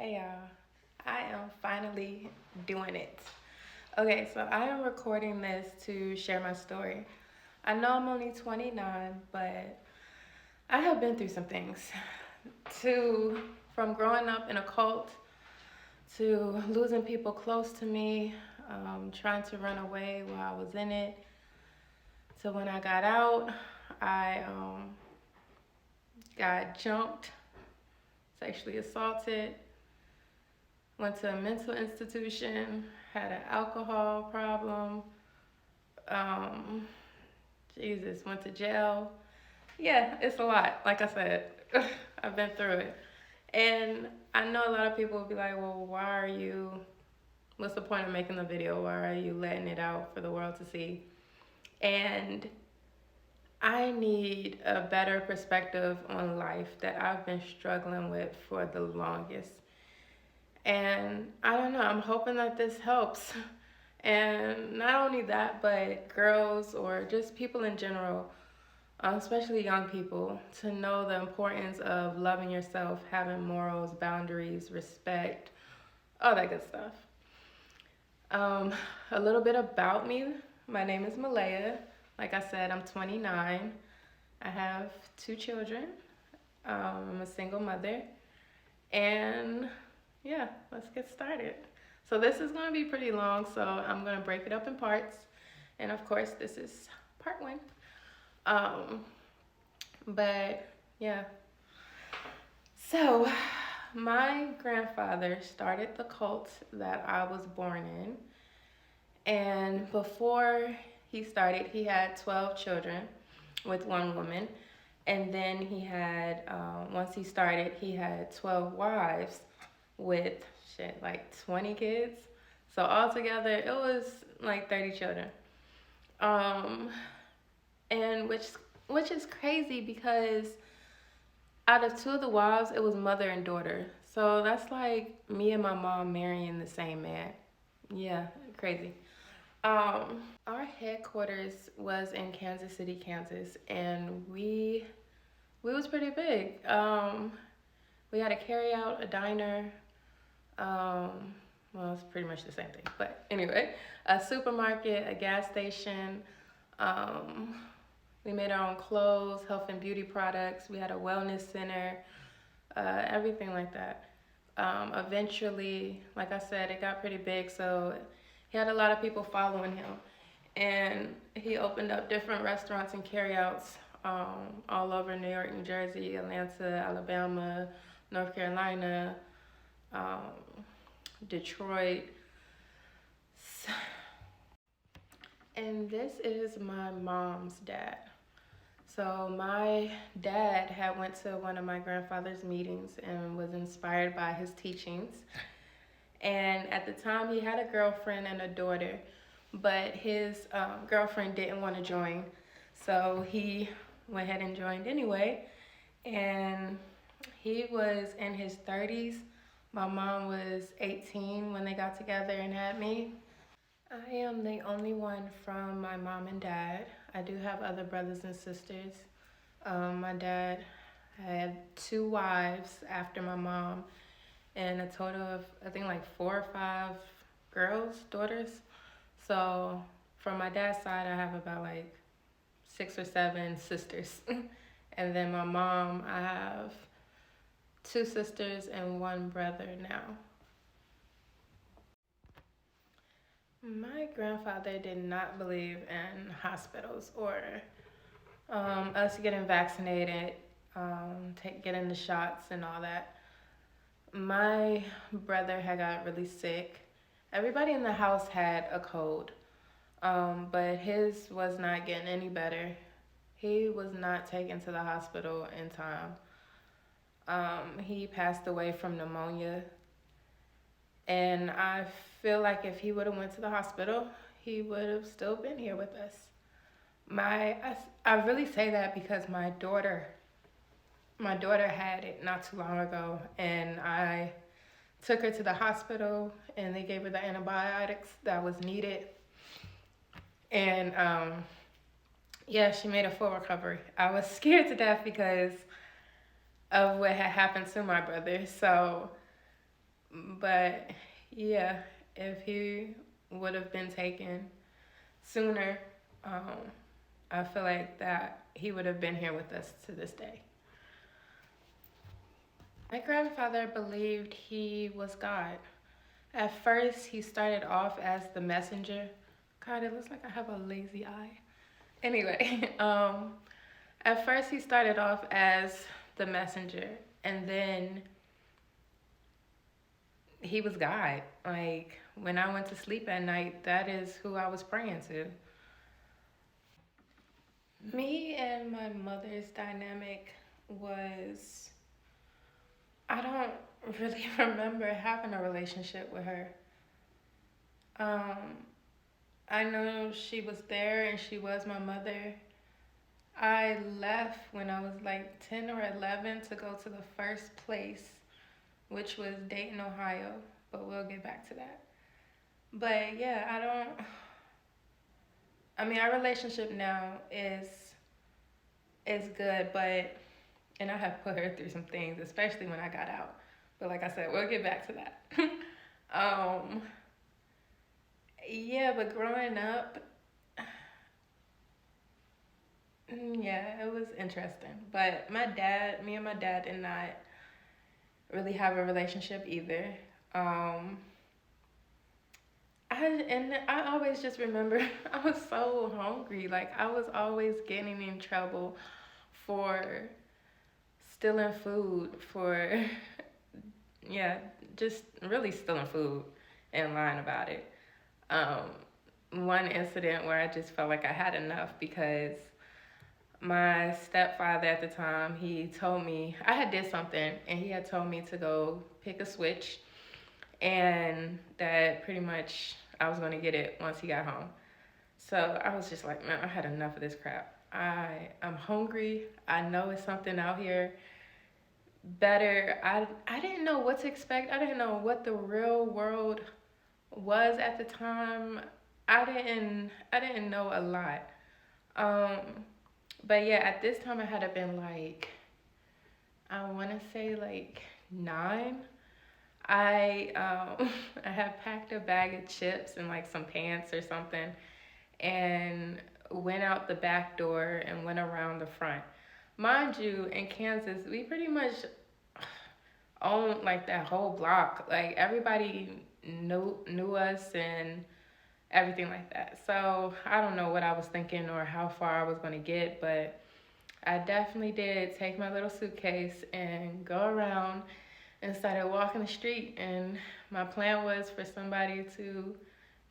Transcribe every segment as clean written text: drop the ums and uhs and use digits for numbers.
Hey y'all, I am finally doing it. Okay, so I am recording this to share my story. I know I'm only 29, but I have been through some things. To From growing up in a cult to losing people close to me, trying to run away while I was in it, to when I got out, I got jumped, sexually assaulted, went to a mental institution, had an alcohol problem, um, Jesus, went to jail. Yeah, it's a lot. Like I said, I've been through it. And I know a lot of people will be like, well, what's the point of making the video? Why are you letting it out for the world to see? And I need a better perspective on life that I've been struggling with for the longest. And I don't know, I'm hoping that this helps. And not only that, but girls or just people in general, especially young people, to know the importance of loving yourself, having morals, boundaries, respect, all that good stuff. Um, a little bit about me. My name is Malaya. Like I said, I'm 29. I have two children. I'm a single mother. And yeah, let's get started. So this is going to be pretty long, so I'm going to break it up in parts. And of course, this is part one. Um, but yeah. So my grandfather started the cult that I was born in. And before he started, he had 12 children with one woman. And then once he started, he had 12 wives with like 20 kids. So altogether, it was like 30 children. Um, and which is crazy because out of two of the wives, it was mother and daughter. So that's like me and my mom marrying the same man. Yeah, crazy. Our headquarters was in Kansas City, Kansas, and we was pretty big. We had a carry out, a diner. Well, it's pretty much the same thing, but anyway, a supermarket, a gas station. Um, we made our own clothes, health and beauty products. We had a wellness center, everything like that. Eventually, like I said, it got pretty big, so he had a lot of people following him. And he opened up different restaurants and carryouts all over New York, New Jersey, Atlanta, Alabama, North Carolina, um, Detroit. And this is my mom's dad. So my dad had went to one of my grandfather's meetings and was inspired by his teachings. And at the time, he had a girlfriend and a daughter, but his girlfriend didn't want to join. So he went ahead and joined anyway. And he was in his 30s. My mom was 18 when they got together and had me. I am the only one from my mom and dad. I do have other brothers and sisters. My dad had two wives after my mom, and a total of, I think, like 4 or 5 girls, daughters. So from my dad's side, I have about like 6 or 7 sisters. And then my mom, I have 2 sisters and 1 brother now. My grandfather did not believe in hospitals or us getting vaccinated, getting the shots and all that. My brother had got really sick. Everybody in the house had a cold, but his was not getting any better. He was not taken to the hospital in time. He passed away from pneumonia, and I feel like if he would have went to the hospital, he would have still been here with us. I really say that because my daughter had it not too long ago, and I took her to the hospital, and they gave her the antibiotics that was needed. And yeah, she made a full recovery. I was scared to death because of what had happened to my brother. So But yeah, if he would have been taken sooner, um, I feel like that he would have been here with us to this day. My grandfather believed he was God. At first, he started off as the messenger. God, it looks like I have a lazy eye. Anyway, at first he started off as the messenger, and then he was God. Like when I went to sleep at night, that is who I was praying to. Me and my mother's dynamic was, I don't really remember having a relationship with her. Um, I know she was there and she was my mother. I left when I was like 10 or 11 to go to the first place, which was Dayton, Ohio, but we'll get back to that. But yeah, I mean, our relationship now is good, but and I have put her through some things, especially when I got out. But like I said, we'll get back to that. um, yeah, but growing up, yeah, it was interesting. But me and my dad did not really have a relationship either. Um, I always just remember I was so hungry. Like I was always getting in trouble for stealing food, for yeah, just really stealing food and lying about it. One incident where I just felt like I had enough because my stepfather at the time, he told me I had did something and he had told me to go pick a switch and that pretty much I was going to get it once he got home. So I was just like, man, I had enough of this crap. I'm hungry. I know it's something out here better. I didn't know what to expect. I didn't know what the real world was at the time. I didn't know a lot. Um, but yeah, at this time I had to been like I want to say like 9. I had packed a bag of chips and like some pants or something and went out the back door and went around the front. Mind you, in Kansas, we pretty much owned like that whole block. Like everybody knew us and everything like that. So I don't know what I was thinking or how far I was gonna get, but I definitely did take my little suitcase and go around and started walking the street. And my plan was for somebody to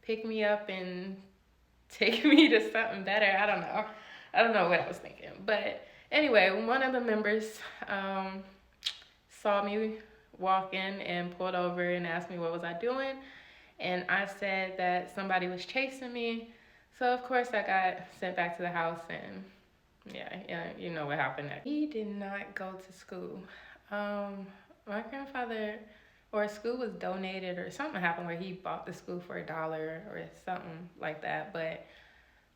pick me up and take me to something better. I don't know. I don't know what I was thinking. But anyway, one of the members saw me walking and pulled over and asked me what was I doing. And I said that somebody was chasing me. So of course I got sent back to the house and yeah, you know what happened next. He did not go to school. My grandfather, or school was donated, or something happened where he bought the school for $1 or something like that. But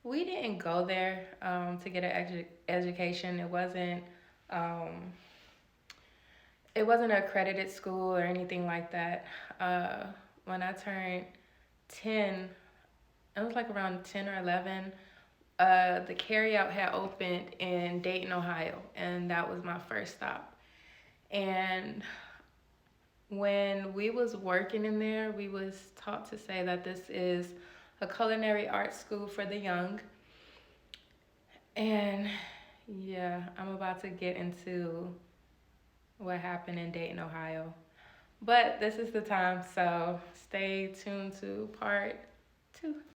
we didn't go there to get an education. Um, it wasn't an accredited school or anything like that. When I turned 10, it was like around 10 or 11. The carryout had opened in Dayton, Ohio, and that was my first stop. And when we was working in there, we was taught to say that this is a culinary arts school for the young. And yeah, I'm about to get into what happened in Dayton, Ohio. But this is the time, so stay tuned to part 2.